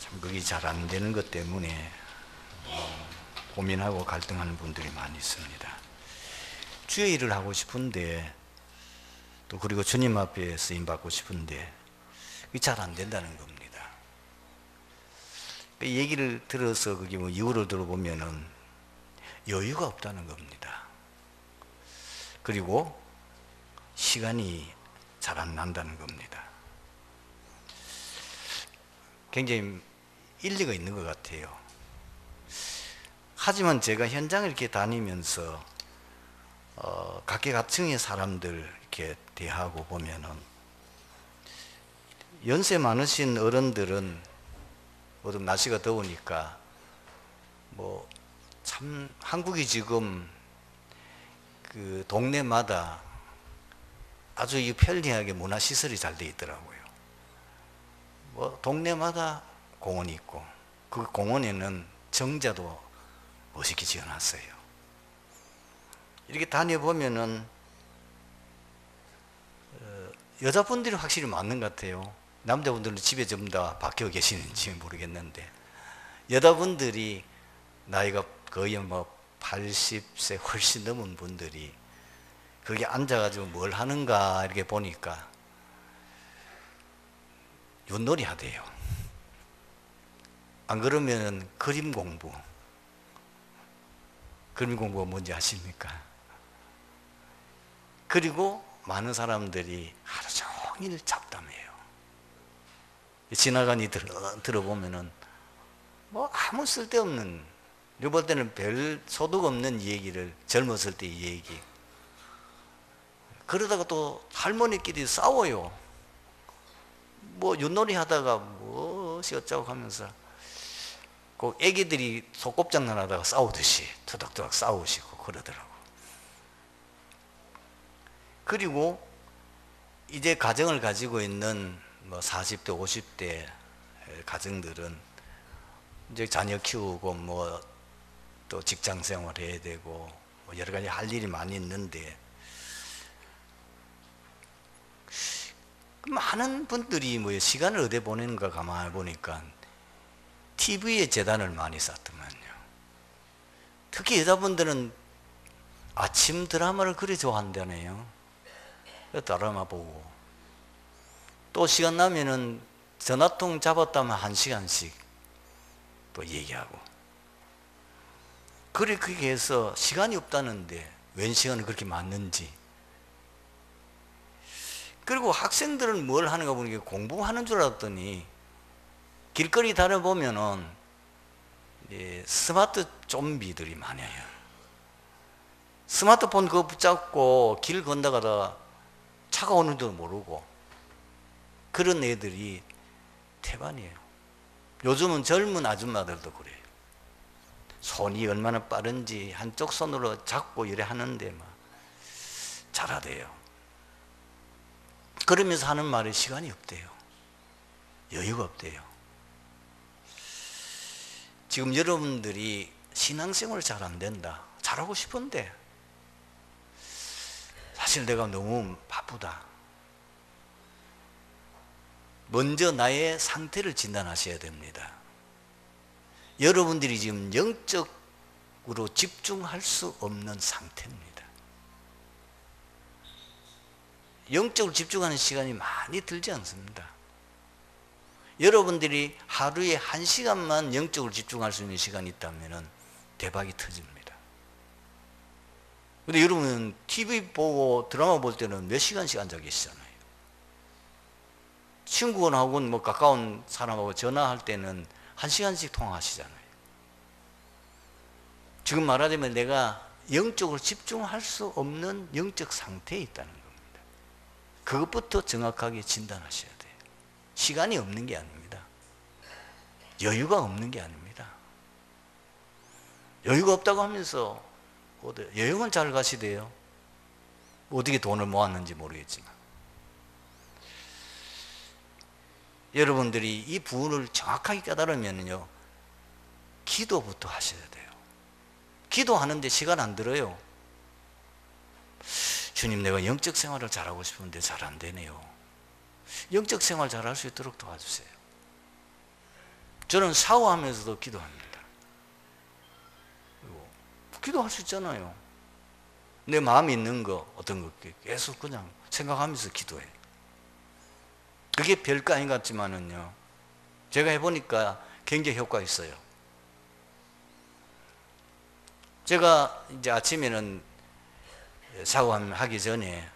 참 그게 잘 안 되는 것 때문에 고민하고 갈등하는 분들이 많이 있습니다. 주의 일을 하고 싶은데 또 그리고 주님 앞에 쓰임 받고 싶은데 그게 잘 안 된다는 겁니다. 이 얘기를 들어서 그게 뭐 이유를 들어보면은 여유가 없다는 겁니다. 그리고 시간이 잘 안 난다는 겁니다. 굉장히 일리가 있는 것 같아요. 하지만 제가 현장을 이렇게 다니면서 각계각층의 사람들 이렇게 대하고 보면은 연세 많으신 어른들은 어떤 날씨가 더우니까 뭐 참 한국이 지금 그 동네마다 아주 편리하게 문화시설이 잘 돼 있더라고요. 뭐 동네마다 공원이 있고 그 공원에는 정자도 멋있게 지어놨어요. 이렇게 다녀보면은 여자분들이 확실히 많는 것 같아요. 남자분들은 집에 전부 다 박혀 계시는지 모르겠는데 여자분들이 나이가 거의 뭐 80세 훨씬 넘은 분들이 거기 앉아가지고 뭘 하는가 이렇게 보니까 윷놀이 하대요. 안 그러면 그림 공부가 뭔지 아십니까? 그리고 많은 사람들이 하루 종일 잡담해요. 지나가니 들어보면은 뭐 아무 쓸데없는, 내가 볼 때는 별 소득 없는 얘기를, 젊었을 때 얘기. 그러다가 또 할머니끼리 싸워요. 뭐 윷놀이 하다가 무엇이 어쩌고 하면서 그 애기들이 소꿉장난 하다가 싸우듯이 토닥토닥 싸우시고 그러더라고. 그리고 이제 가정을 가지고 있는 뭐 40대 50대 가정들은 이제 자녀 키우고 뭐 또 직장 생활 해야 되고 뭐 여러 가지 할 일이 많이 있는데 많은 분들이 뭐 시간을 어디에 보내는가 가만히 보니까 TV에 재단을 많이 쌓더만요. 특히 여자분들은 아침 드라마를 그리 좋아한다네요. 드라마 보고 또 시간 나면은 전화통 잡았다면 1시간씩 또 얘기하고. 그렇게 해서 시간이 없다는데 웬 시간이 그렇게 많는지. 그리고 학생들은 뭘 하는가 보니까 공부하는 줄 알았더니 길거리 다녀보면은 스마트 좀비들이 많아요. 스마트폰 그거 붙잡고 길 건너가다 차가 오는 줄도 모르고 그런 애들이 태반이에요. 요즘은 젊은 아줌마들도 그래요. 손이 얼마나 빠른지 한쪽 손으로 잡고 이래 하는데 막 잘하대요. 그러면서 하는 말에 시간이 없대요. 여유가 없대요. 지금 여러분들이 신앙생활 잘 안 된다. 잘하고 싶은데 사실 내가 너무 바쁘다. 먼저 나의 상태를 진단하셔야 됩니다. 여러분들이 지금 영적으로 집중할 수 없는 상태입니다. 영적으로 집중하는 시간이 많이 들지 않습니다. 여러분들이 하루에 1시간만 영적으로 집중할 수 있는 시간이 있다면 대박이 터집니다. 근데 여러분은 TV 보고 드라마 볼 때는 몇 시간씩 앉아 계시잖아요. 친구하고 뭐 가까운 사람하고 전화할 때는 1시간씩 통화하시잖아요. 지금 말하자면 내가 영적으로 집중할 수 없는 영적 상태에 있다는 겁니다. 그것부터 정확하게 진단하셔야 돼요. 시간이 없는 게 아닙니다. 여유가 없는 게 아닙니다. 여유가 없다고 하면서 여행은 잘 가시대요. 어떻게 돈을 모았는지 모르겠지만. 여러분들이 이 부분을 정확하게 깨달으면요, 기도부터 하셔야 돼요. 기도하는데 시간 안 들어요. 주님, 내가 영적 생활을 잘하고 싶은데 잘 안 되네요. 영적 생활 잘할 수 있도록 도와주세요. 저는 샤워하면서도 기도합니다. 기도할 수 있잖아요. 내 마음에 있는 거 어떤 거 계속 그냥 생각하면서 기도해. 그게 별거 아닌 것 같지만은요, 제가 해보니까 굉장히 효과가 있어요. 제가 이제 아침에는 샤워하기 전에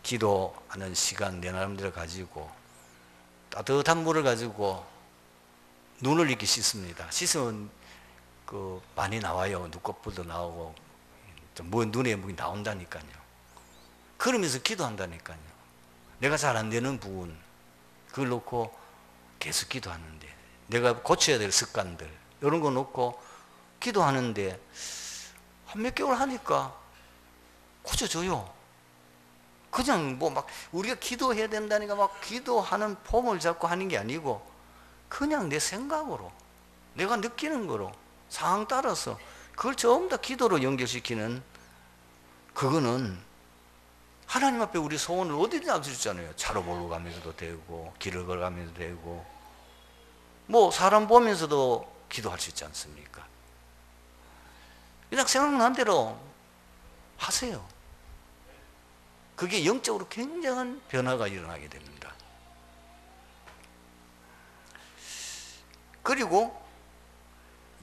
기도하는 시간 내 나름대로 가지고 따뜻한 물을 가지고 눈을 이렇게 씻습니다. 씻으면 그 많이 나와요. 눈꺼풀도 나오고 눈에 물이 나온다니까요. 그러면서 기도한다니까요. 내가 잘 안 되는 부분 그걸 놓고 계속 기도하는데, 내가 고쳐야 될 습관들 이런 거 놓고 기도하는데 한 몇 개월 하니까 고쳐져요. 그냥 뭐 막 우리가 기도해야 된다니까 막 기도하는 폼을 잡고 하는 게 아니고 그냥 내 생각으로 내가 느끼는 거로 상황 따라서 그걸 전부 다 기도로 연결시키는, 그거는 하나님 앞에 우리 소원을 어디든 할 수 있잖아요. 차로 몰고 가면서도 되고 길을 걸어가면서도 되고 뭐 사람 보면서도 기도할 수 있지 않습니까? 그냥 생각난 대로 하세요. 그게 영적으로 굉장한 변화가 일어나게 됩니다. 그리고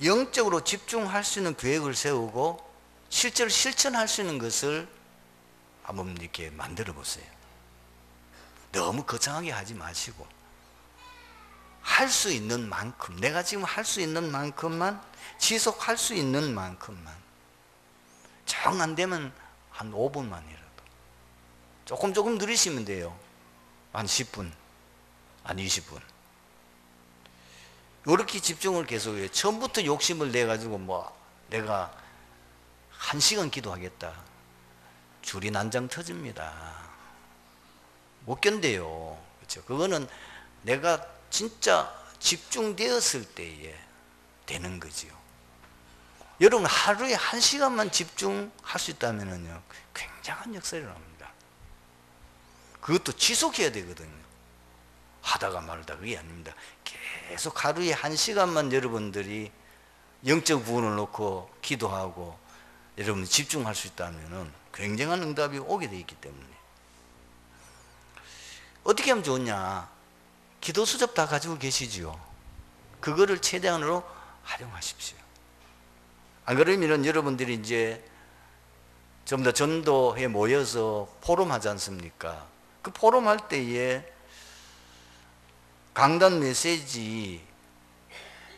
영적으로 집중할 수 있는 계획을 세우고 실제로 실천할 수 있는 것을 한번 이렇게 만들어 보세요. 너무 거창하게 하지 마시고 할 수 있는 만큼, 내가 지금 할 수 있는 만큼만, 지속할 수 있는 만큼만, 정 안 되면 한 5분만이라도 조금 늘리시면 돼요. 한 10분, 한 20분. 이렇게 집중을 계속해요. 처음부터 욕심을 내가지고 뭐 내가 1시간 기도하겠다. 줄이 난장 터집니다. 못 견뎌요. 그렇죠? 그거는 내가 진짜 집중되었을 때에 되는 거지요. 여러분 하루에 1시간만 집중할 수 있다면요, 굉장한 역사가 일어납니다. 그것도 지속해야 되거든요. 하다가 말다 그게 아닙니다. 계속 하루에 1시간만 여러분들이 영적 부분을 놓고 기도하고 여러분 집중할 수 있다면 굉장한 응답이 오게 되어 있기 때문에. 어떻게 하면 좋냐? 기도 수첩 다 가지고 계시지요. 그거를 최대한으로 활용하십시오. 안 그러면 여러분들이 이제 좀 더 전도에 모여서 포럼 하지 않습니까? 그 포럼 할 때에 강단 메시지,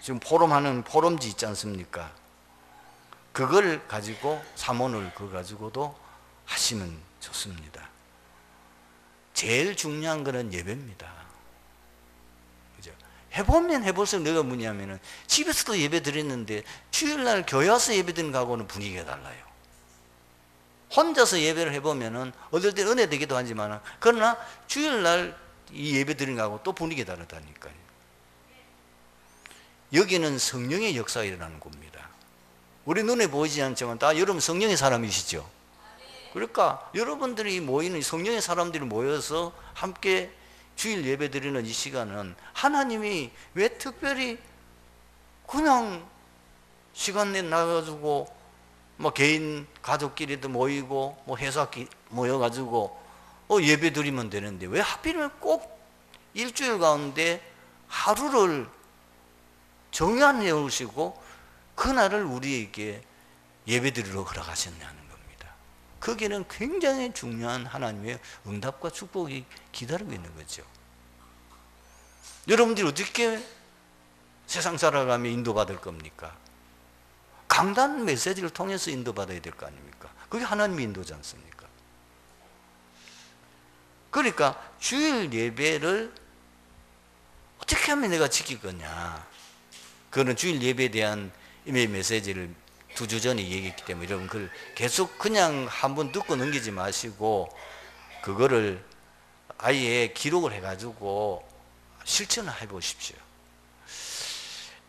지금 포럼하는 포럼지 있지 않습니까? 그걸 가지고 사모를 그거 가지고도 하시면 좋습니다. 제일 중요한 거는 예배입니다. 그죠? 해보면 해볼수록 내가 뭐냐면은 집에서도 예배 드렸는데 주일날 교회 와서 예배 드리는 거하고는 분위기가 달라요. 혼자서 예배를 해보면은 어떨 때 은혜 되기도 하지만, 그러나 주일날 이 예배 드리는 거하고 또 분위기가 다르다니까요. 여기는 성령의 역사가 일어나는 겁니다. 우리 눈에 보이지 않지만 다 여러분 성령의 사람이시죠. 그러니까 여러분들이 모이는 성령의 사람들이 모여서 함께 주일 예배 드리는 이 시간은 하나님이 왜 특별히 그냥 시간 내 나가지고 뭐 개인 가족끼리도 모이고 뭐 회사 모여가지고 예배 드리면 되는데 왜 하필이면 꼭 일주일 가운데 하루를 정해해 오시고 그날을 우리에게 예배 드리러 허락하셨냐는 겁니다. 거기는 굉장히 중요한 하나님의 응답과 축복이 기다리고 있는 거죠. 여러분들이 어떻게 세상 살아가며 인도받을 겁니까? 강단 메시지를 통해서 인도받아야 될 거 아닙니까? 그게 하나님의 인도지 않습니까? 그러니까 주일 예배를 어떻게 하면 내가 지킬 거냐? 그거는 주일 예배에 대한 이메일 메시지를 2주 전에 얘기했기 때문에 여러분 그걸 계속 그냥 한번 듣고 넘기지 마시고 그거를 아예 기록을 해가지고 실천을 해보십시오.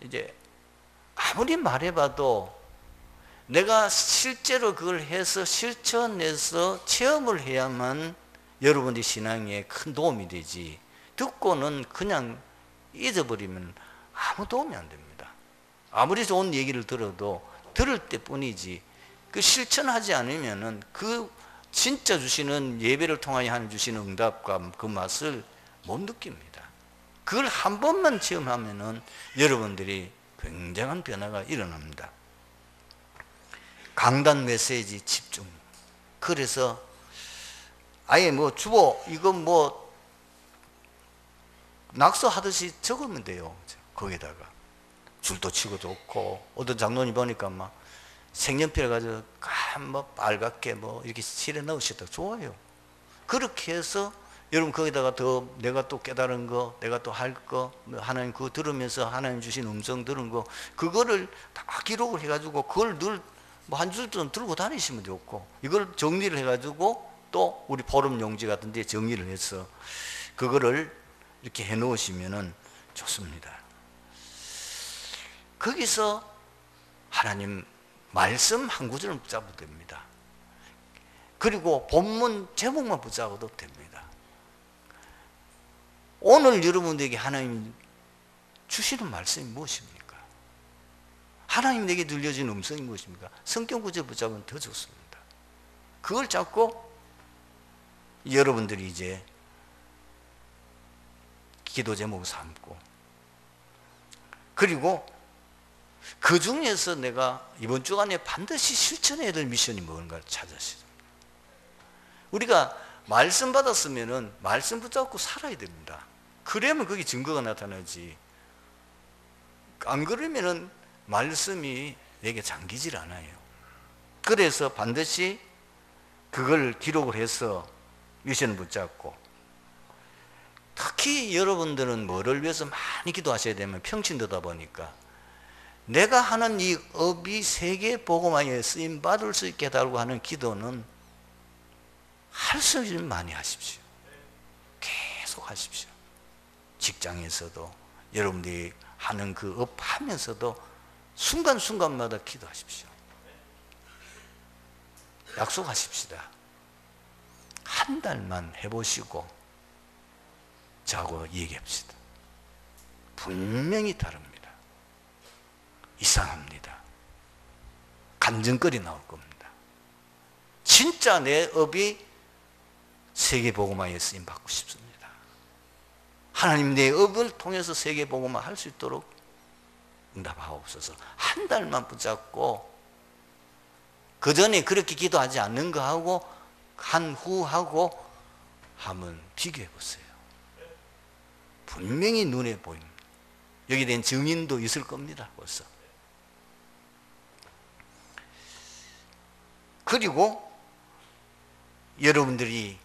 이제 아무리 말해봐도 내가 실제로 그걸 해서 실천해서 체험을 해야만 여러분의 신앙에 큰 도움이 되지, 듣고는 그냥 잊어버리면 아무 도움이 안 됩니다. 아무리 좋은 얘기를 들어도 들을 때뿐이지 그 실천하지 않으면은 그 진짜 주시는 예배를 통하여 하는 주시는 응답과 그 맛을 못 느낍니다. 그걸 한 번만 체험하면은 여러분들이 굉장한 변화가 일어납니다. 강단 메시지 집중. 그래서 아예 뭐 주보 이거 뭐 낙서하듯이 적으면 돼요. 거기다가 줄도 치고 좋고, 어떤 장로님 보니까 막 색연필 가지고 뭐 빨갛게 뭐 이렇게 칠해 넣으셨다. 좋아요. 그렇게 해서 여러분 거기다가 더 내가 또 깨달은 거, 내가 또 할 거, 하나님 그거 들으면서 하나님 주신 음성 들은 거, 그거를 다 기록을 해가지고 그걸 늘 뭐 한 줄쯤 들고 다니시면 좋고, 이걸 정리를 해가지고 또 우리 포럼 용지 같은 데 정리를 해서 그거를 이렇게 해 놓으시면은 좋습니다. 거기서 하나님 말씀 한 구절을 붙잡아도 됩니다. 그리고 본문 제목만 붙잡아도 됩니다. 오늘 여러분들에게 하나님 주시는 말씀이 무엇입니까? 하나님 내게 들려진 음성이 무엇입니까? 성경 구절 붙잡으면 더 좋습니다. 그걸 잡고 여러분들이 이제 기도 제목을 삼고, 그리고 그 중에서 내가 이번 주간에 반드시 실천해야 될 미션이 뭔가를 찾으시죠. 우리가 말씀 받았으면은 말씀 붙잡고 살아야 됩니다. 그러면 거기 증거가 나타나지. 안 그러면은 말씀이 내게 잠기질 않아요. 그래서 반드시 그걸 기록을 해서 미션을 붙잡고, 특히 여러분들은 뭐를 위해서 많이 기도하셔야 되면 평신도다 보니까 내가 하는 이 업이 세계 복음화에 쓰임 받을 수 있게 달라고 하는 기도는 할 수 있으면 많이 하십시오. 계속 하십시오. 직장에서도 여러분들이 하는 그 업 하면서도 순간순간마다 기도하십시오. 약속하십시다. 한 달만 해보시고 저하고 얘기합시다. 분명히 다릅니다. 이상합니다. 간증거리 나올 겁니다. 진짜 내 업이 세계복음화에 쓰임 받고 싶습니다. 하나님 내 업을 통해서 세계복음화 할 수 있도록 응답하옵소서. 한 달만 붙잡고, 그 전에 그렇게 기도하지 않는 거하고 한 후하고 한번 비교해 보세요. 분명히 눈에 보입니다. 여기에 대한 증인도 있을 겁니다. 벌써. 그리고 여러분들이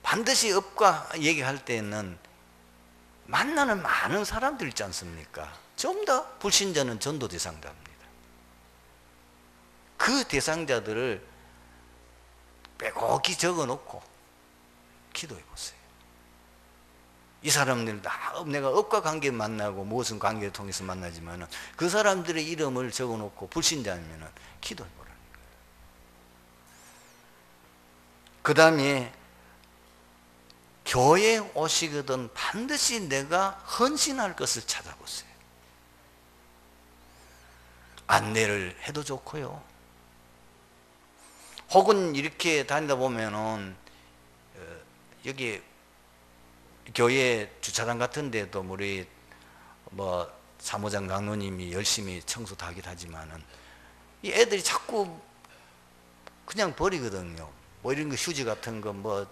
반드시 업과 얘기할 때는 만나는 많은 사람들 있지 않습니까? 좀 더 불신자는 전도 대상자입니다. 그 대상자들을 빼곡히 적어놓고 기도해 보세요. 이 사람들 다 내가 업과 관계 만나고 무슨 관계를 통해서 만나지만 그 사람들의 이름을 적어놓고 불신자면 기도해 보라는 거예요. 그 다음에 교회에 오시거든 반드시 내가 헌신할 것을 찾아보세요. 안내를 해도 좋고요. 혹은 이렇게 다니다 보면은 여기 교회 주차장 같은 데도 우리 뭐 사무장 강로님이 열심히 청소 다 하긴 하지만은 이 애들이 자꾸 그냥 버리거든요. 뭐 이런 거 휴지 같은 거 뭐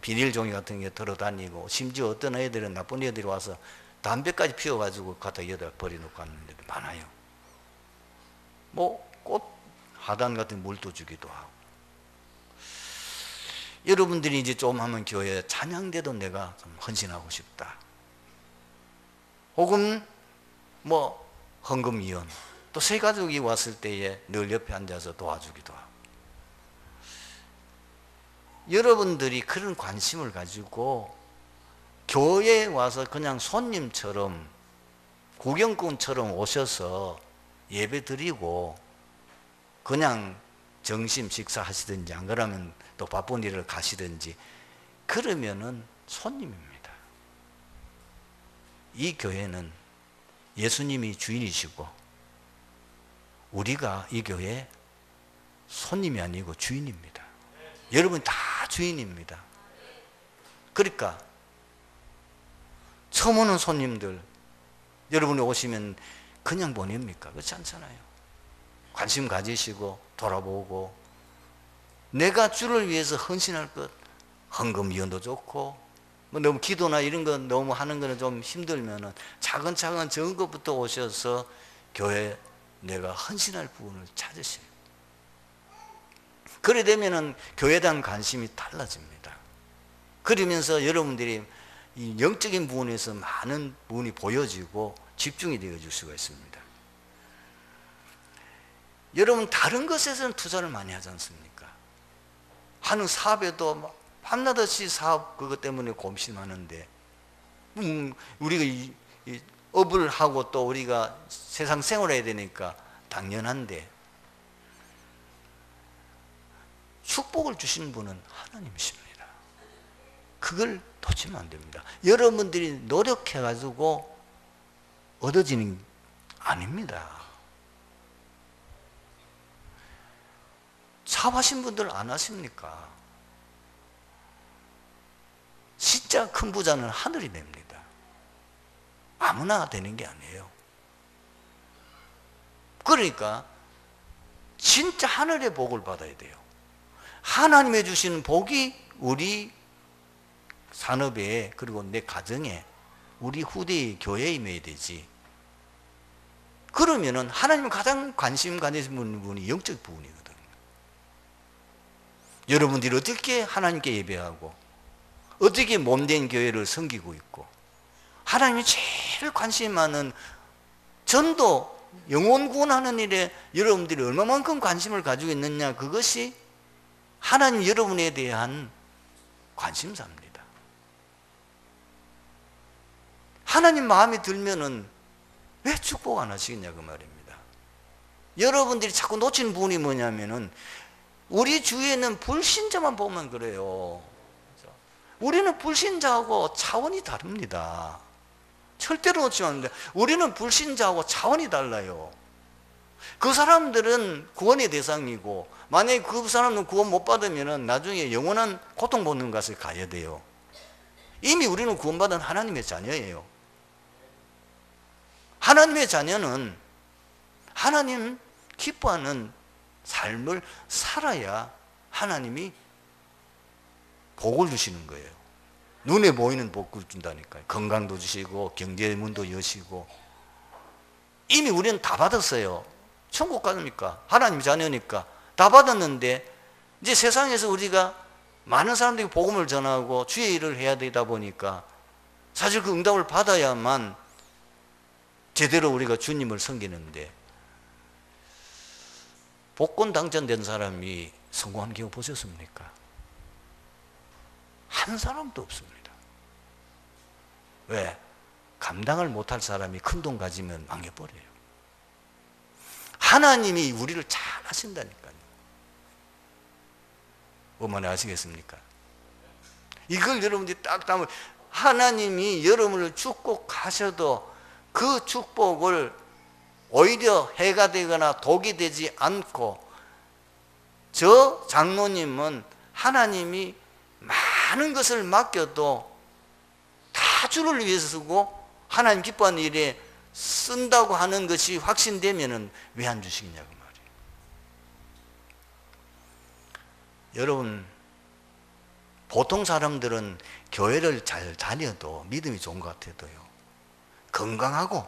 비닐 종이 같은 게 들어다니고, 심지어 어떤 애들은 나쁜 애들이 와서 담배까지 피워가지고 갖다 여기다 버려놓고 가는 애들도 많아요. 뭐 꽃 하단 같은 물도 주기도 하고. 여러분들이 이제 좀 하면 교회 찬양대도 내가 좀 헌신하고 싶다. 혹은 뭐 헌금위원, 또 새 가족이 왔을 때에 늘 옆에 앉아서 도와주기도 하고. 여러분들이 그런 관심을 가지고 교회에 와서 그냥 손님처럼 구경꾼처럼 오셔서 예배 드리고 그냥 점심 식사하시든지 안 그러면 또 바쁜 일을 가시든지 그러면은 손님입니다. 이 교회는 예수님이 주인이시고 우리가 이 교회의 손님이 아니고 주인입니다. 여러분 다 주인입니다. 그러니까 처음 오는 손님들 여러분이 오시면 그냥 보냅니까? 그렇지 않잖아요. 관심 가지시고 돌아보고 내가 주를 위해서 헌신할 것 헌금위원도 좋고 뭐 너무 기도나 이런 거 너무 하는 거는 좀 힘들면은 차근차근 적은 것부터 오셔서 교회 내가 헌신할 부분을 찾으세요. 그래 되면은 교회에 대한 관심이 달라집니다. 그러면서 여러분들이 이 영적인 부분에서 많은 부분이 보여지고 집중이 되어질 수가 있습니다. 여러분 다른 것에서는 투자를 많이 하지 않습니까? 하는 사업에도 밤낮없이 사업 그것 때문에 고심하는데 우리가 이 업을 하고 또 우리가 세상 생활해야 되니까 당연한데 축복을 주시는 분은 하나님이십니다. 그걸 놓치면 안 됩니다. 여러분들이 노력해가지고 얻어지는 게 아닙니다. 사업하신 분들 안 하십니까? 진짜 큰 부자는 하늘이 됩니다. 아무나 되는 게 아니에요. 그러니까 진짜 하늘의 복을 받아야 돼요. 하나님의 주시는 복이 우리 산업에 그리고 내 가정에 우리 후대의 교회에 임해야 되지. 그러면은 하나님 가장 관심 가지시는 부분이 영적 부분이거든요. 여러분들이 어떻게 하나님께 예배하고 어떻게 몸된 교회를 섬기고 있고 하나님이 제일 관심 많은 전도 영혼 구원하는 일에 여러분들이 얼마만큼 관심을 가지고 있느냐 그것이 하나님 여러분에 대한 관심사입니다. 하나님 마음에 들면은 왜 축복 안 하시겠냐 그 말입니다. 여러분들이 자꾸 놓치는 부분이 뭐냐면은 우리 주위에는 불신자만 보면 그래요. 우리는 불신자하고 차원이 다릅니다. 절대로 놓치면 안 돼요. 우리는 불신자하고 차원이 달라요. 그 사람들은 구원의 대상이고 만약에 그 사람은 구원 못 받으면 나중에 영원한 고통받는 곳에 가야 돼요. 이미 우리는 구원받은 하나님의 자녀예요. 하나님의 자녀는 하나님 기뻐하는 삶을 살아야 하나님이 복을 주시는 거예요. 눈에 보이는 복을 준다니까요. 건강도 주시고 경제의 문도 여시고 이미 우리는 다 받았어요. 천국 가니까 하나님 자녀니까 다 받았는데 이제 세상에서 우리가 많은 사람들이 복음을 전하고 주의 일을 해야 되다 보니까 사실 그 응답을 받아야만 제대로 우리가 주님을 섬기는데 복권 당첨된 사람이 성공한 경우 보셨습니까? 한 사람도 없습니다. 왜? 감당을 못할 사람이 큰 돈 가지면 망해버려요. 하나님이 우리를 잘 하신다니까요. 어머니 아시겠습니까? 이걸 여러분들이 딱 담으면 하나님이 여러분을 축복하셔도 그 축복을 오히려 해가 되거나 독이 되지 않고 저 장로님은 하나님이 많은 것을 맡겨도 다 주를 위해서 쓰고 하나님 기뻐하는 일에 쓴다고 하는 것이 확신되면은 왜 안 주시겠냐고 말이에요. 여러분 보통 사람들은 교회를 잘 다녀도 믿음이 좋은 것 같아도요. 건강하고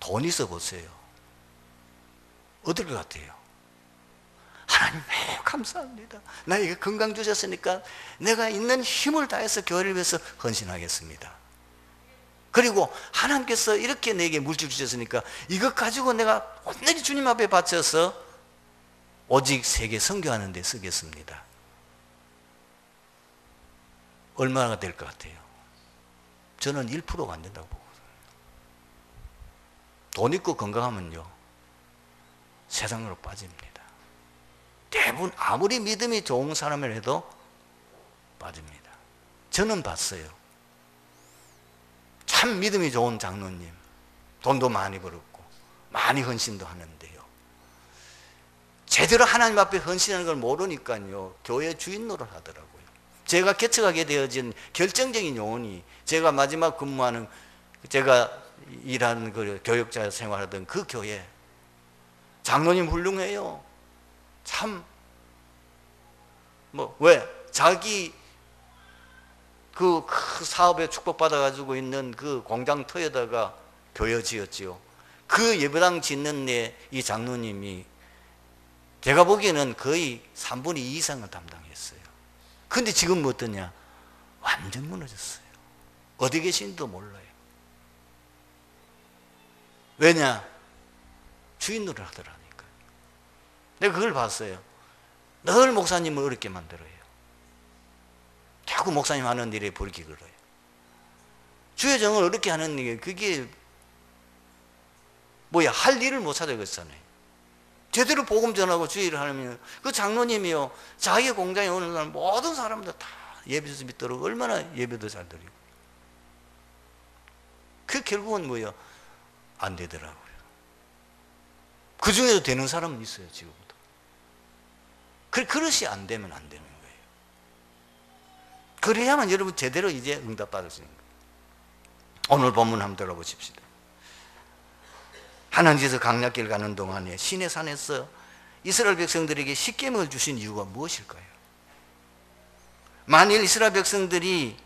돈 있어 보세요. 어떨 것 같아요? 하나님 매우 감사합니다. 나에게 건강 주셨으니까 내가 있는 힘을 다해서 교회를 위해서 헌신하겠습니다. 그리고 하나님께서 이렇게 내게 물질 주셨으니까 이것 가지고 내가 온전히 주님 앞에 바쳐서 오직 세계 선교하는 데 쓰겠습니다. 얼마나 될 것 같아요? 저는 1%가 안 된다고 보거든요. 돈 있고 건강하면요 세상으로 빠집니다. 대부분 아무리 믿음이 좋은 사람을 해도 빠집니다. 저는 봤어요. 참 믿음이 좋은 장로님, 돈도 많이 벌었고 많이 헌신도 하는데요, 제대로 하나님 앞에 헌신하는 걸 모르니까요 교회 주인 노릇 하더라고요. 제가 개척하게 되어진 결정적인 요인이, 제가 마지막 근무하는, 제가 일하는 그 교육자 생활하던 그 교회 장로님 훌륭해요. 참 왜 자기 그 사업에 축복받아 가지고 있는 그 공장 터에다가 교회 지었지요. 그 예배당 짓는 데 이 장로님이 제가 보기에는 거의 3분의 2 이상을 담당했어요. 근데 지금 뭐 어떠냐? 완전 무너졌어요. 어디 계신지도 몰라요. 왜냐? 주인노릇 하더라니까요. 내가 그걸 봤어요. 늘 목사님을 어렵게 만들어요. 자꾸 목사님 하는 일에 벌기 걸어요. 주의 정을 어렵게 하는 게, 그게 뭐야, 할 일을 못 찾아겠잖아요. 제대로 복음 전하고 주의 일을 하면, 그 장로님이요, 자기 공장에 오는 사람 모든 사람들 다 예배에서 믿도록 얼마나 예배도 잘 드리고, 그 결국은 뭐예요? 안 되더라고요. 그 중에도 되는 사람은 있어요, 지금도. 그릇이 안 되면 안 되는 거예요. 그래야만 여러분 제대로 이제 응답받을 수 있는 거예요. 오늘 본문 한번 들어보십시다. 하나님께서 강약길 가는 동안에 시내산에서 이스라엘 백성들에게 십계명을 주신 이유가 무엇일까요? 만일 이스라엘 백성들이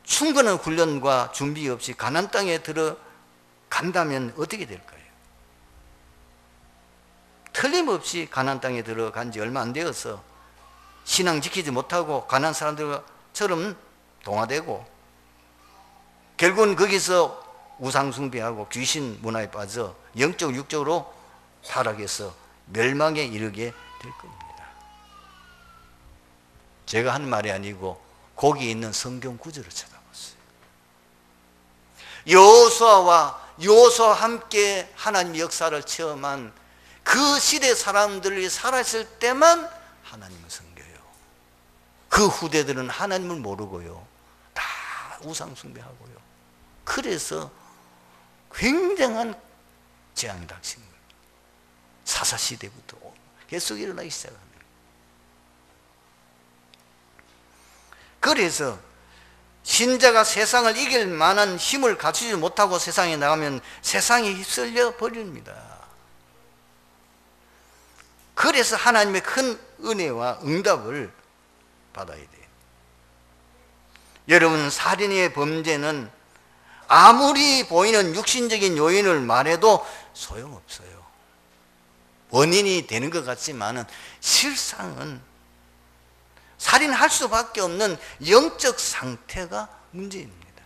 충분한 훈련과 준비 없이 가나안 땅에 들어간다면 어떻게 될까요? 틀림없이 가나안 땅에 들어간 지 얼마 안 되어서 신앙 지키지 못하고 가나안 사람들처럼 동화되고, 결국은 거기서 우상 숭배하고 귀신 문화에 빠져 영적 육적으로 타락해서 멸망에 이르게 될 겁니다. 제가 한 말이 아니고 거기 있는 성경 구절을 찾아봤어요. 여호수아와 함께 하나님의 역사를 체험한 그 시대 사람들이 살아있을 때만 하나님을 섬겨요. 그 후대들은 하나님을 모르고요, 다 우상 숭배하고요. 그래서 굉장한 재앙이 닥친 거예요. 사사시대부터 계속 일어나기 시작합니다. 그래서 신자가 세상을 이길 만한 힘을 갖추지 못하고 세상에 나가면 세상에 휩쓸려 버립니다. 그래서 하나님의 큰 은혜와 응답을 받아야 돼요. 여러분, 살인의 범죄는 아무리 보이는 육신적인 요인을 말해도 소용없어요. 원인이 되는 것 같지만은 실상은 살인할 수밖에 없는 영적 상태가 문제입니다.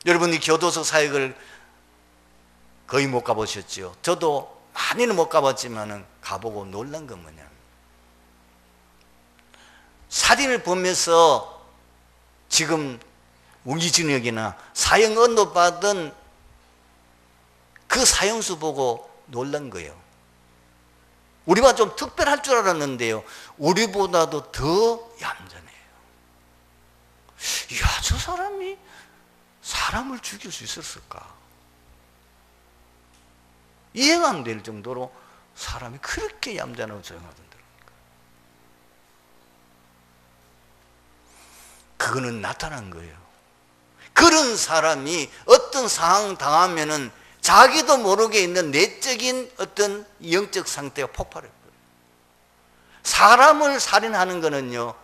여러분이 교도소 사역을 거의 못 가보셨죠? 저도 많이는 못 가봤지만은 가보고 놀란 건 뭐냐면, 살인을 보면서 지금 무기징역이나 사형 언도 받은 그 사형수 보고 놀란 거예요. 우리가 좀 특별할 줄 알았는데요, 우리보다도 더 얌전해요. 이야, 저 사람이 사람을 죽일 수 있었을까? 이해가 안 될 정도로 사람이 그렇게 얌전하고 조용하던데요. 그거는 나타난 거예요. 그런 사람이 어떤 상황 당하면은 자기도 모르게 있는 내적인 어떤 영적 상태가 폭발해버려요. 사람을 살인하는 거는요,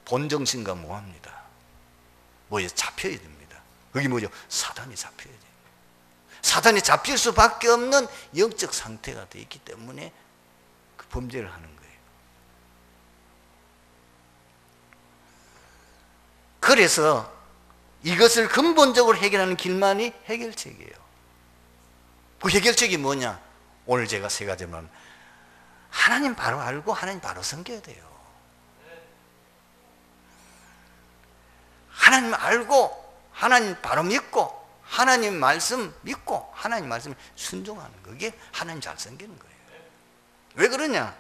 본정신과 무합니다. 뭐에 잡혀야 됩니다. 그게 뭐죠? 사단이 잡혀야 돼요. 사단이 잡힐 수밖에 없는 영적 상태가 되어 있기 때문에 그 범죄를 하는 거예요. 그래서 이것을 근본적으로 해결하는 길만이 해결책이에요. 그 해결책이 뭐냐? 오늘 제가 세 가지만, 하나님 바로 알고 하나님 바로 섬겨야 돼요. 하나님 알고 하나님 바로 믿고 하나님 말씀 믿고 하나님 말씀에 순종하는 거, 그게 하나님 잘 섬기는 거예요. 왜 그러냐?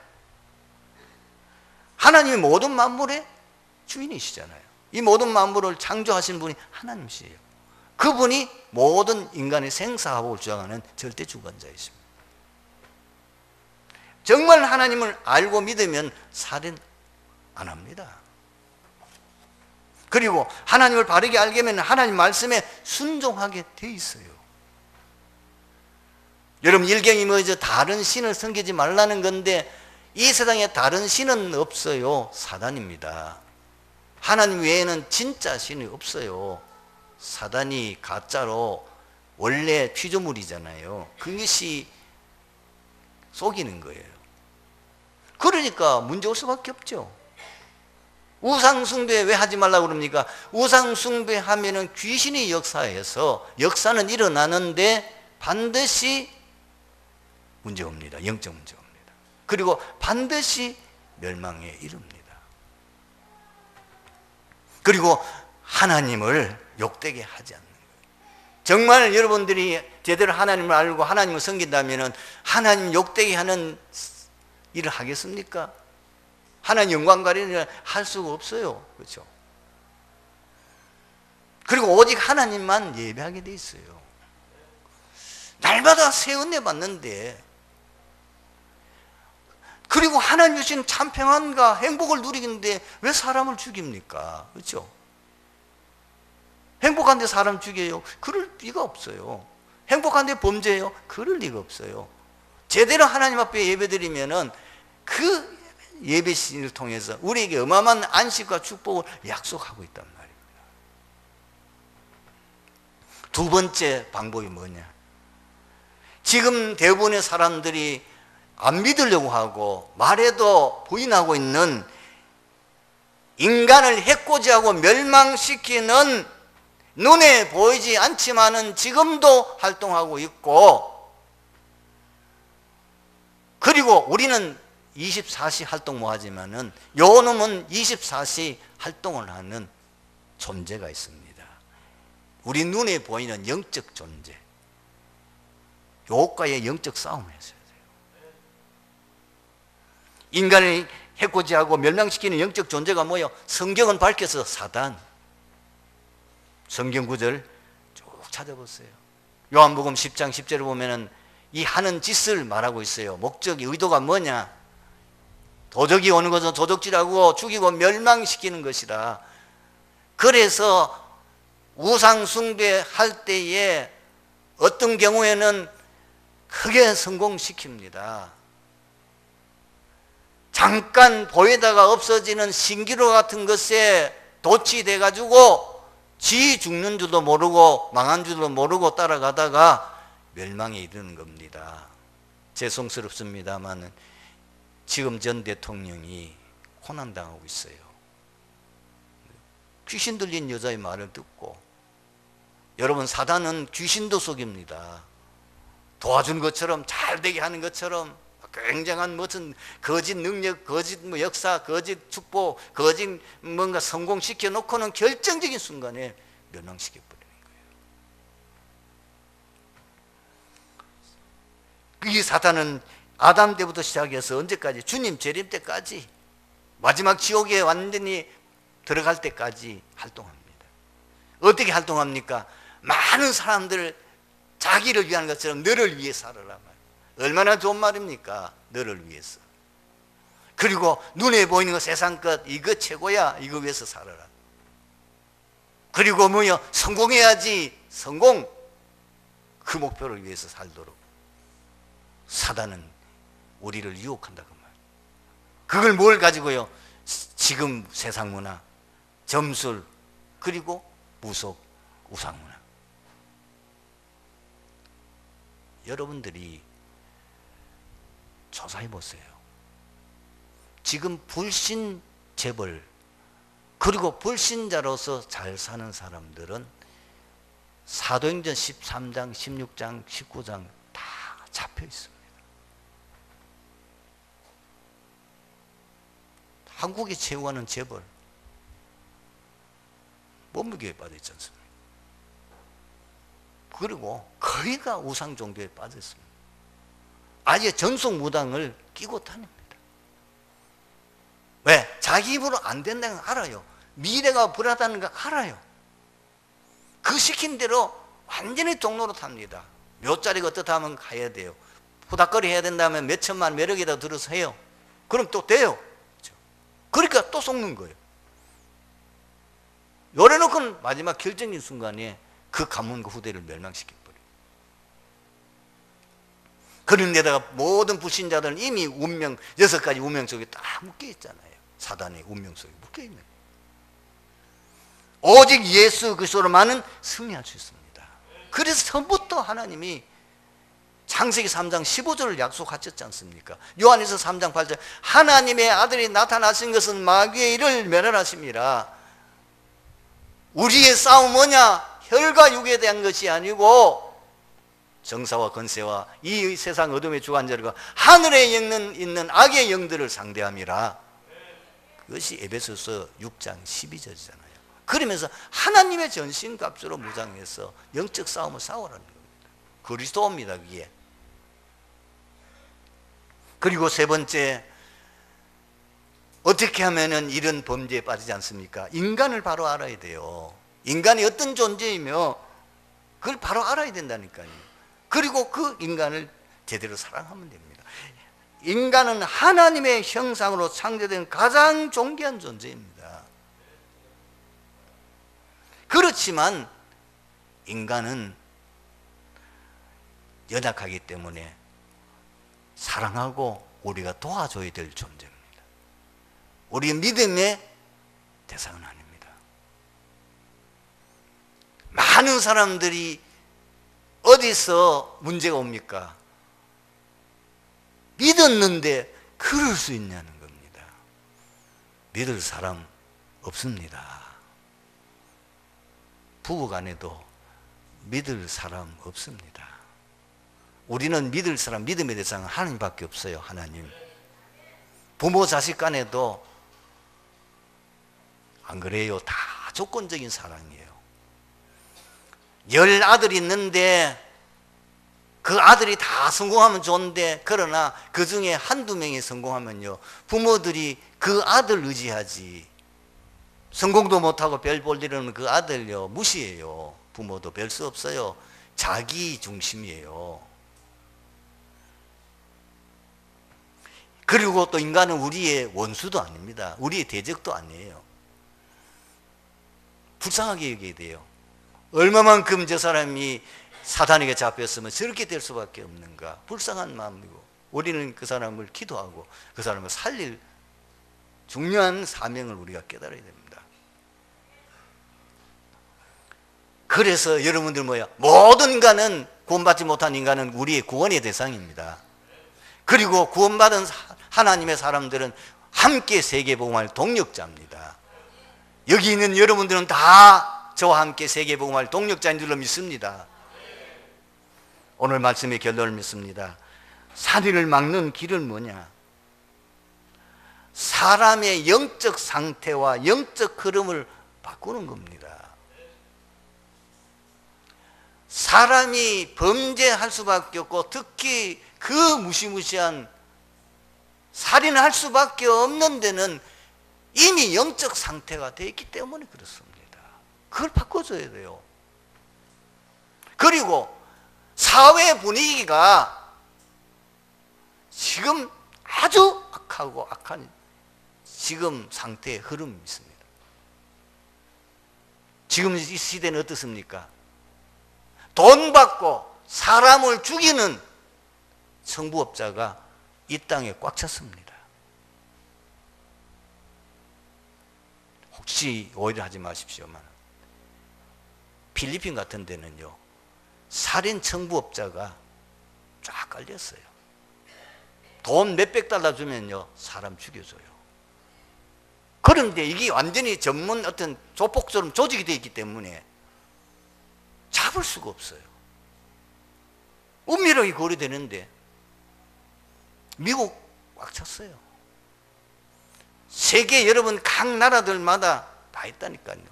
하나님이 모든 만물의 주인이시잖아요. 이 모든 만물을 창조하신 분이 하나님이시에요. 그분이 모든 인간의 생사화복을 주장하는 절대 주관자이십니다. 정말 하나님을 알고 믿으면 살인 안 합니다. 그리고 하나님을 바르게 알게 되면 하나님 말씀에 순종하게 돼 있어요. 여러분, 일경이 뭐죠? 다른 신을 섬기지 말라는 건데, 이 세상에 다른 신은 없어요. 사단입니다. 하나님 외에는 진짜 신이 없어요. 사단이 가짜로 원래 피조물이잖아요. 그것이 속이는 거예요. 그러니까 문제 올 수밖에 없죠. 우상숭배 왜 하지 말라고 그럽니까? 우상숭배하면은 귀신이 역사해서 역사는 일어나는데 반드시 문제 옵니다. 영적 문제 옵니다. 그리고 반드시 멸망에 이릅니다. 그리고 하나님을 욕되게 하지 않는 거예요. 정말 여러분들이 제대로 하나님을 알고 하나님을 섬긴다면 하나님 욕되게 하는 일을 하겠습니까? 하나님 영광 가리는 일을 할 수가 없어요. 그렇죠? 그리고 오직 하나님만 예배하게 돼 있어요. 날마다 새 은혜 받는데, 그리고 하나님 주신 참 평안과 행복을 누리는데 왜 사람을 죽입니까? 그렇죠? 행복한데 사람 죽여요? 그럴 리가 없어요. 행복한데 범죄해요? 그럴 리가 없어요. 제대로 하나님 앞에 예배드리면은 그 예배신을 통해서 우리에게 어마어마한 안식과 축복을 약속하고 있단 말입니다. 두 번째 방법이 뭐냐? 지금 대부분의 사람들이 안 믿으려고 하고 말해도 부인하고 있는 인간을 해코지하고 멸망시키는 눈에 보이지 않지만은 지금도 활동하고 있고, 그리고 우리는 24시 활동 못 하지만은 요 놈은 24시 활동을 하는 존재가 있습니다. 우리 눈에 보이는 영적 존재. 요것과의 영적 싸움을 했어야 돼요. 인간을 해코지하고 멸망시키는 영적 존재가 뭐예요? 성경은 밝혀서 사단. 성경 구절 쭉 찾아보세요. 요한복음 10장 10절에 보면은 이 하는 짓을 말하고 있어요. 목적이, 의도가 뭐냐? 도적이 오는 것은 도적질하고 죽이고 멸망시키는 것이라. 그래서 우상 숭배할 때에 어떤 경우에는 크게 성공시킵니다. 잠깐 보이다가 없어지는 신기루 같은 것에 도취돼 가지고 지 죽는 줄도 모르고 망한 줄도 모르고 따라가다가 멸망에 이르는 겁니다. 죄송스럽습니다만 지금 전 대통령이 고난당하고 있어요. 귀신 들린 여자의 말을 듣고, 여러분, 사단은 귀신도 속입니다. 도와준 것처럼, 잘 되게 하는 것처럼 굉장한 무슨 거짓 능력, 거짓 역사, 거짓 축복, 거짓 뭔가 성공시켜 놓고는 결정적인 순간에 멸망시켜 버리는 거예요. 이 사탄은 아담 때부터 시작해서 언제까지? 주님 재림 때까지, 마지막 지옥에 완전히 들어갈 때까지 활동합니다. 어떻게 활동합니까? 많은 사람들을 자기를 위한 것처럼 너를 위해 살아라. 얼마나 좋은 말입니까? 너를 위해서. 그리고 눈에 보이는 거 세상 것, 이거 최고야, 이거 위해서 살아라. 그리고 뭐요? 성공해야지. 성공. 그 목표를 위해서 살도록 사단은 우리를 유혹한다 그 말. 그걸 뭘 가지고요? 지금 세상 문화, 점술, 그리고 무속, 우상 문화. 여러분들이 조사해 보세요. 지금 불신 재벌, 그리고 불신자로서 잘 사는 사람들은 사도행전 13장, 16장, 19장 다 잡혀 있습니다. 한국에 최후하는 재벌, 몸무게에 빠져 있지 않습니까? 그리고 거의가 우상 종교에 빠졌습니다. 아예 전속 무당을 끼고 다닙니다. 왜? 자기 입으로 안 된다는 걸 알아요. 미래가 불안하다는 거 알아요. 그 시킨 대로 완전히 종로로 탑니다. 묘자리가 어떻다 하면 가야 돼요. 후닥거리 해야 된다면 몇 천만 매력에다 들어서 해요. 그럼 또 돼요. 그러니까 또 속는 거예요. 요래놓고는 마지막 결정적인 순간에 그 가문과 후대를 멸망시켜버려요. 그런데다가 모든 불신자들은 이미 운명, 6가지 운명 속에 딱 묶여있잖아요. 사단의 운명 속에 묶여있는 거예요. 오직 예수 그리스도로만은 승리할 수 있습니다. 그래서 처음부터 하나님이 창세기 3장 15절을 약속하셨지 않습니까? 요한일서 3장 8절 하나님의 아들이 나타나신 것은 마귀의 일을 멸하심이라. 우리의 싸움 뭐냐? 혈과 육에 대한 것이 아니고 정사와 권세와 이 세상 어둠의 주관자들과 하늘에 있는 악의 영들을 상대함이라. 그것이 에베소서 6장 12절이잖아요. 그러면서 하나님의 전신갑주로 무장해서 영적 싸움을 싸우라는 겁니다. 그리스도입니다. 그게. 그리고 세 번째, 어떻게 하면은 이런 범죄에 빠지지 않습니까? 인간을 바로 알아야 돼요. 인간이 어떤 존재이며 그걸 바로 알아야 된다니까요. 그리고 그 인간을 제대로 사랑하면 됩니다. 인간은 하나님의 형상으로 창조된 가장 존귀한 존재입니다. 그렇지만 인간은 연약하기 때문에 사랑하고 우리가 도와줘야 될 존재입니다. 우리의 믿음의 대상은 아닙니다. 많은 사람들이 어디서 문제가 옵니까? 믿었는데 그럴 수 있냐는 겁니다. 믿을 사람 없습니다. 부부간에도 믿을 사람 없습니다. 우리는 믿을 사람, 믿음의 대상은 하나님밖에 없어요. 하나님. 부모 자식 간에도 안 그래요. 다 조건적인 사랑이에요. 10 아들이 있는데 그 아들이 다 성공하면 좋은데, 그러나 그 중에 한두 명이 성공하면요, 부모들이 그 아들 의지하지, 성공도 못하고 별 볼 일은 그 아들요 무시해요. 부모도 별 수 없어요. 자기 중심이에요. 그리고 또 인간은 우리의 원수도 아닙니다. 우리의 대적도 아니에요. 불쌍하게 여겨야 돼요. 얼마만큼 저 사람이 사단에게 잡혔으면 저렇게 될 수밖에 없는가. 불쌍한 마음이고, 우리는 그 사람을 기도하고 그 사람을 살릴 중요한 사명을 우리가 깨달아야 됩니다. 그래서 여러분들 뭐야? 모든 인간은, 구원받지 못한 인간은 우리의 구원의 대상입니다. 그리고 구원받은 하나님의 사람들은 함께 세계복음할 동력자입니다. 여기 있는 여러분들은 다 저와 함께 세계복음할 동력자인 줄로 믿습니다. 오늘 말씀의 결론을 믿습니다. 살인을 막는 길은 뭐냐? 사람의 영적 상태와 영적 흐름을 바꾸는 겁니다. 사람이 범죄할 수밖에 없고, 특히 그 무시무시한 살인을 할 수밖에 없는 데는 이미 영적 상태가 되어 있기 때문에 그렇습니다. 그걸 바꿔줘야 돼요. 그리고 사회 분위기가 지금 아주 악하고 악한 지금 상태의 흐름이 있습니다. 지금 이 시대는 어떻습니까? 돈 받고 사람을 죽이는 성부업자가 이 땅에 꽉 찼습니다. 혹시 오해를 하지 마십시오만, 필리핀 같은 데는요, 살인 청부업자가 쫙 깔렸어요. 돈 몇백 달러 주면요, 사람 죽여줘요. 그런데 이게 완전히 전문 어떤 조폭처럼 조직이 되어 있기 때문에 잡을 수가 없어요. 은밀하게 거래되는데 미국 꽉 찼어요. 세계 여러분 각 나라들마다 다 있다니까요.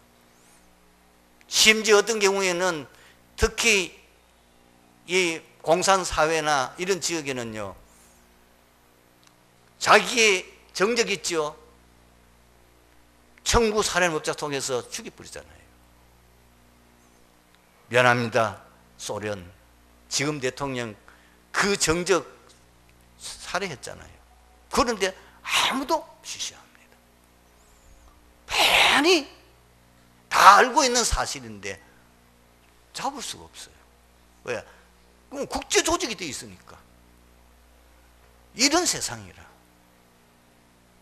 심지어 어떤 경우에는 특히 이 공산사회나 이런 지역에는요, 자기의 정적 있죠. 청구 살해법작 통해서 죽여버리잖아요. 미안합니다. 소련 지금 대통령 그 정적 살해했잖아요. 그런데 아무도 시시합니다. 뻔히 다 알고 있는 사실인데 잡을 수가 없어요. 왜? 그럼 국제 조직이 돼 있으니까. 이런 세상이라.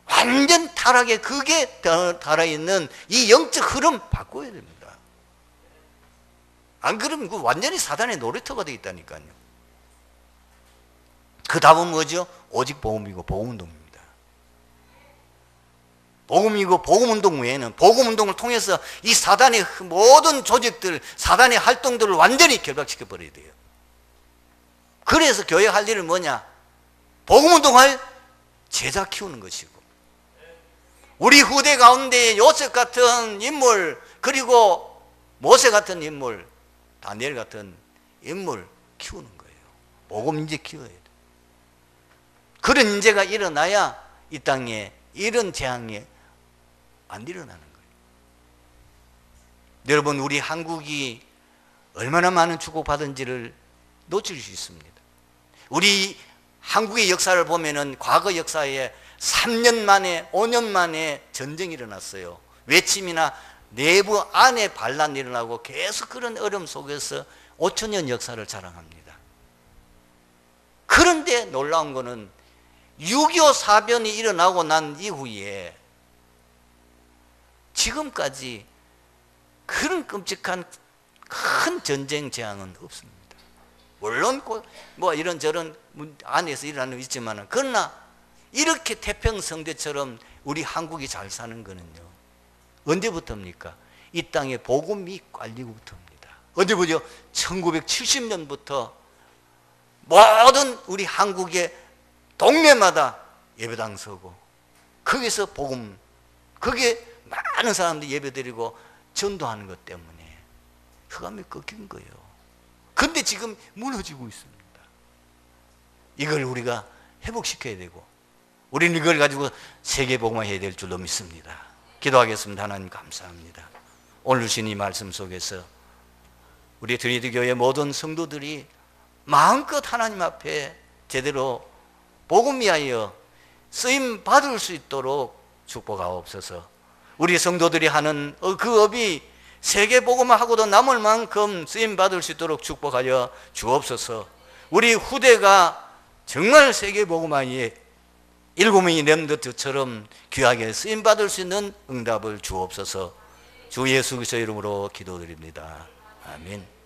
완전 타락의 극에 달아있는 이 영적 흐름 바꿔야 됩니다. 안 그러면 그 완전히 사단의 놀이터가 돼 있다니까요. 그 답은 뭐죠? 오직 복음이고 복음운동입니다. 복음이고 복음운동 외에는 복음운동을 통해서 이 사단의 모든 조직들, 사단의 활동들을 완전히 결박시켜 버려야 돼요. 그래서 교회 할 일은 뭐냐? 복음운동할 제자 키우는 것이고, 우리 후대 가운데 요셉 같은 인물, 그리고 모세 같은 인물, 다니엘 같은 인물 키우는 거예요. 복음 인재 키워야 돼요. 그런 인재가 일어나야 이 땅에 이런 재앙이 안 일어나는 거예요. 여러분, 우리 한국이 얼마나 많은 축복받은지를 놓칠 수 있습니다. 우리 한국의 역사를 보면은 과거 역사에 3년 만에 5년 만에 전쟁이 일어났어요. 외침이나 내부 안에 반란이 일어나고 계속 그런 어려움 속에서 5천년 역사를 자랑합니다. 그런데 놀라운 거는 6.25 사변이 일어나고 난 이후에 지금까지 그런 끔찍한 큰 전쟁 재앙은 없습니다. 물론 뭐 이런저런 안에서 일어나는 게 있지만, 그러나 이렇게 태평성대처럼 우리 한국이 잘 사는 거는요, 언제부터입니까? 이 땅에 복음이 깔리고부터입니다. 언제부터? 1970년부터 모든 우리 한국의 동네마다 예배당 서고, 거기서 복음, 거기에 많은 사람들이 예배드리고 전도하는 것 때문에 흑암이 꺾인 거예요. 근데 지금 무너지고 있습니다. 이걸 우리가 회복시켜야 되고, 우리는 이걸 가지고 세계복음화해야 될 줄로 믿습니다. 기도하겠습니다. 하나님 감사합니다. 오늘 주신 이 말씀 속에서 우리 트리니티 교회 모든 성도들이 마음껏 하나님 앞에 제대로 복음 위하여 쓰임 받을 수 있도록 축복하옵소서. 우리 성도들이 하는 그 업이 세계복음화하고도 남을 만큼 쓰임 받을 수 있도록 축복하여 주옵소서. 우리 후대가 정말 세계복음화에 7명의 렘넌트처럼 귀하게 쓰임 받을 수 있는 응답을 주옵소서. 주 예수 그리스도의 이름으로 기도드립니다. 아멘.